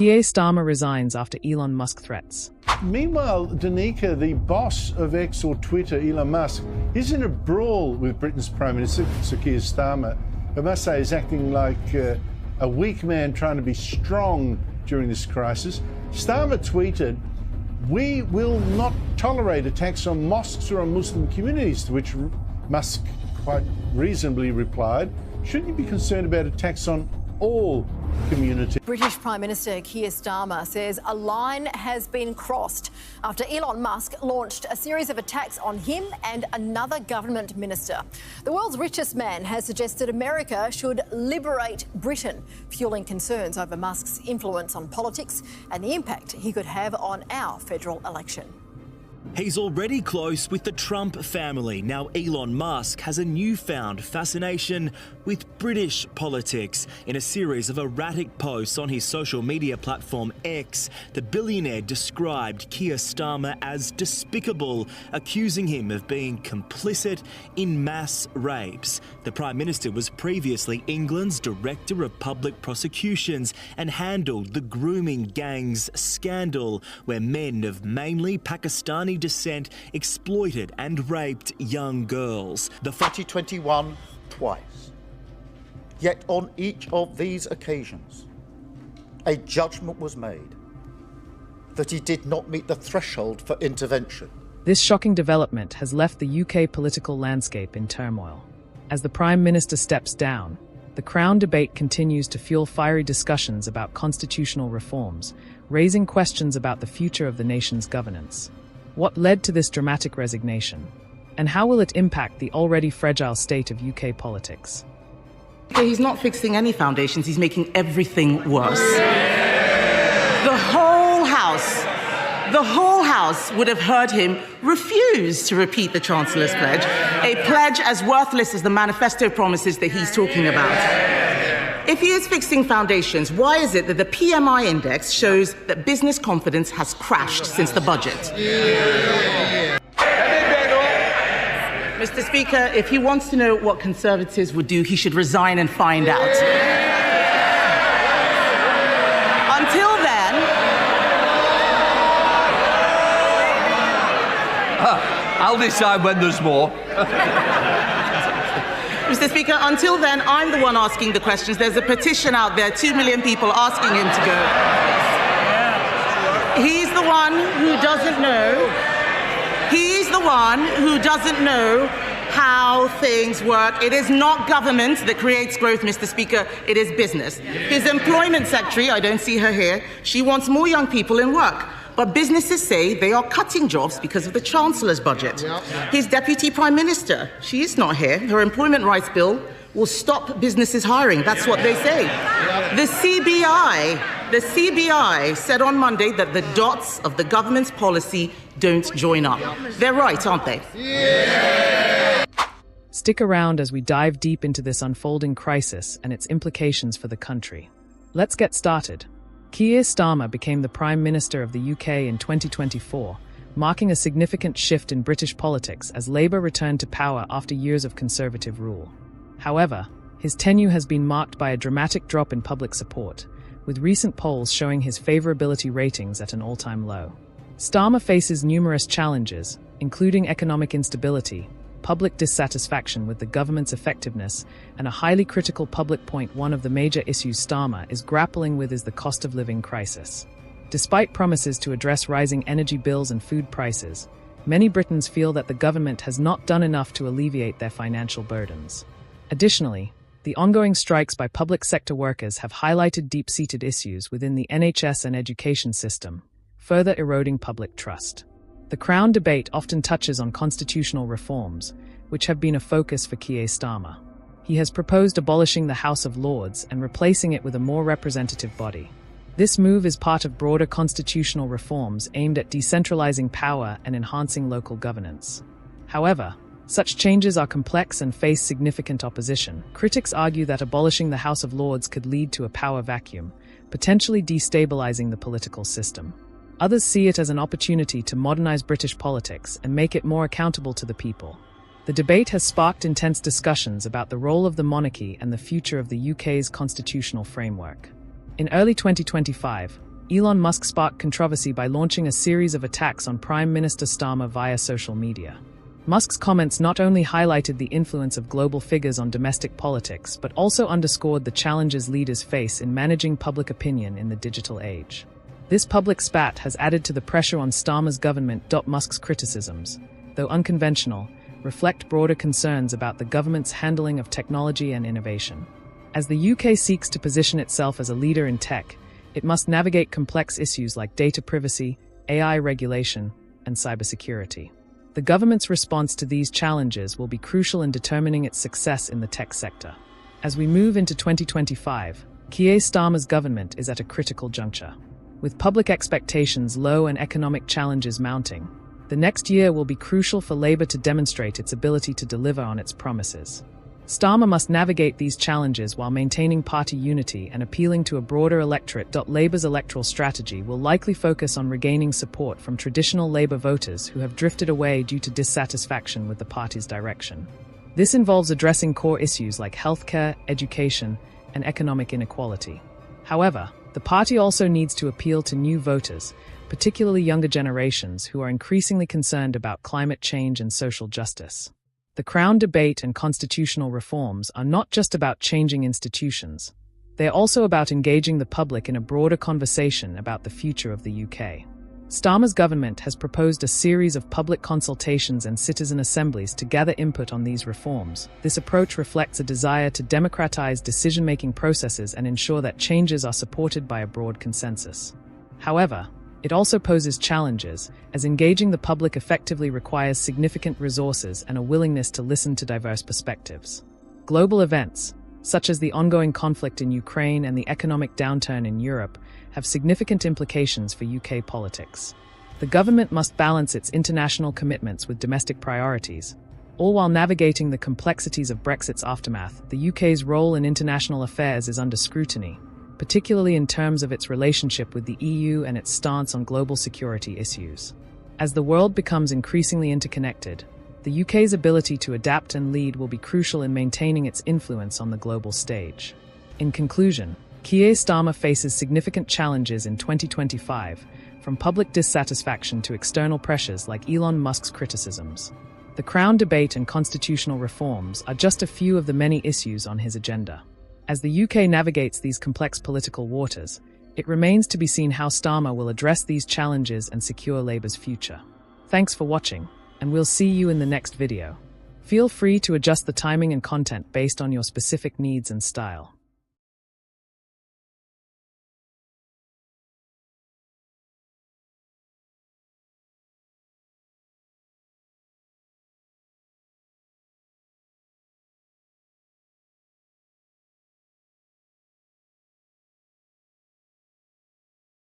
Keir Starmer resigns after Elon Musk threats. Meanwhile, Danica, the boss of X or Twitter, Elon Musk, is in a brawl with Britain's Prime Minister, Sir Keir Starmer. I must say, he's acting like a weak man trying to be strong during this crisis. Starmer tweeted, "We will not tolerate attacks on mosques or on Muslim communities," to which Musk quite reasonably replied, "Shouldn't you be concerned about attacks on all communities?" British Prime Minister Keir Starmer says a line has been crossed after Elon Musk launched a series of attacks on him and another government minister. The world's richest man has suggested America should liberate Britain, fueling concerns over Musk's influence on politics and the impact he could have on our federal election. He's already close with the Trump family. Now Elon Musk has a newfound fascination with British politics. In a series of erratic posts on his social media platform X, the billionaire described Keir Starmer as despicable, accusing him of being complicit in mass rapes. The Prime Minister was previously England's Director of Public Prosecutions and handled the grooming gangs scandal, where men of mainly Pakistani descent exploited and raped young girls. The 2021 twice. Yet on each of these occasions, a judgment was made that he did not meet the threshold for intervention. This shocking development has left the UK political landscape in turmoil. As the Prime Minister steps down, the Crown debate continues to fuel fiery discussions about constitutional reforms, raising questions about the future of the nation's governance. What led to this dramatic resignation? And how will it impact the already fragile state of UK politics? He's not fixing any foundations, he's making everything worse. The whole House would have heard him refuse to repeat the Chancellor's pledge, a pledge as worthless as the manifesto promises that he's talking about. If he is fixing foundations, why is it that the PMI index shows that business confidence has crashed since the budget? Mr. Speaker, if he wants to know what Conservatives would do, he should resign and find out. Until then... I'll decide when there's more. Mr. Speaker, until then, I'm the one asking the questions. There's a petition out there, 2 million people asking him to go. He's the one who doesn't know. He's the one who doesn't know how things work. It is not government that creates growth, Mr. Speaker. It is business. His employment secretary, I don't see her here, she wants more young people in work. But businesses say they are cutting jobs because of the Chancellor's budget. His Deputy Prime Minister, she is not here. Her employment rights bill will stop businesses hiring. That's what they say. The CBI said on Monday that the dots of the government's policy don't join up. They're right, aren't they? Stick around as we dive deep into this unfolding crisis and its implications for the country. Let's get started. Keir Starmer became the Prime Minister of the UK in 2024, marking a significant shift in British politics as Labour returned to power after years of Conservative rule. However, his tenure has been marked by a dramatic drop in public support, with recent polls showing his favourability ratings at an all-time low. Starmer faces numerous challenges, including economic instability, public dissatisfaction with the government's effectiveness, and a highly critical public point. One of the major issues Starmer is grappling with is the cost of living crisis. Despite promises to address rising energy bills and food prices, many Britons feel that the government has not done enough to alleviate their financial burdens. Additionally, the ongoing strikes by public sector workers have highlighted deep-seated issues within the NHS and education system, further eroding public trust. The Crown debate often touches on constitutional reforms, which have been a focus for Keir Starmer. He has proposed abolishing the House of Lords and replacing it with a more representative body. This move is part of broader constitutional reforms aimed at decentralizing power and enhancing local governance. However, such changes are complex and face significant opposition. Critics argue that abolishing the House of Lords could lead to a power vacuum, potentially destabilizing the political system. Others see it as an opportunity to modernize British politics and make it more accountable to the people. The debate has sparked intense discussions about the role of the monarchy and the future of the UK's constitutional framework. In early 2025, Elon Musk sparked controversy by launching a series of attacks on Prime Minister Starmer via social media. Musk's comments not only highlighted the influence of global figures on domestic politics, but also underscored the challenges leaders face in managing public opinion in the digital age. This public spat has added to the pressure on Starmer's government. Musk's criticisms, though unconventional, reflect broader concerns about the government's handling of technology and innovation. As the UK seeks to position itself as a leader in tech, it must navigate complex issues like data privacy, AI regulation, and cybersecurity. The government's response to these challenges will be crucial in determining its success in the tech sector. As we move into 2025, Keir Starmer's government is at a critical juncture. With public expectations low and economic challenges mounting, the next year will be crucial for Labour to demonstrate its ability to deliver on its promises. Starmer must navigate these challenges while maintaining party unity and appealing to a broader electorate. Labour's electoral strategy will likely focus on regaining support from traditional Labour voters who have drifted away due to dissatisfaction with the party's direction. This involves addressing core issues like healthcare, education, and economic inequality. However, the party also needs to appeal to new voters, particularly younger generations who are increasingly concerned about climate change and social justice. The Crown debate and constitutional reforms are not just about changing institutions. They are also about engaging the public in a broader conversation about the future of the UK. Starmer's government has proposed a series of public consultations and citizen assemblies to gather input on these reforms. This approach reflects a desire to democratise decision-making processes and ensure that changes are supported by a broad consensus. However, it also poses challenges, as engaging the public effectively requires significant resources and a willingness to listen to diverse perspectives. Global events, such as the ongoing conflict in Ukraine and the economic downturn in Europe, have significant implications for UK politics. The government must balance its international commitments with domestic priorities, all while navigating the complexities of Brexit's aftermath. The UK's role in international affairs is under scrutiny, particularly in terms of its relationship with the EU and its stance on global security issues. As the world becomes increasingly interconnected, the UK's ability to adapt and lead will be crucial in maintaining its influence on the global stage. In conclusion, Keir Starmer faces significant challenges in 2025, from public dissatisfaction to external pressures like Elon Musk's criticisms. The Crown debate and constitutional reforms are just a few of the many issues on his agenda. As the UK navigates these complex political waters, it remains to be seen how Starmer will address these challenges and secure Labour's future. Thanks for watching, and we'll see you in the next video. Feel free to adjust the timing and content based on your specific needs and style.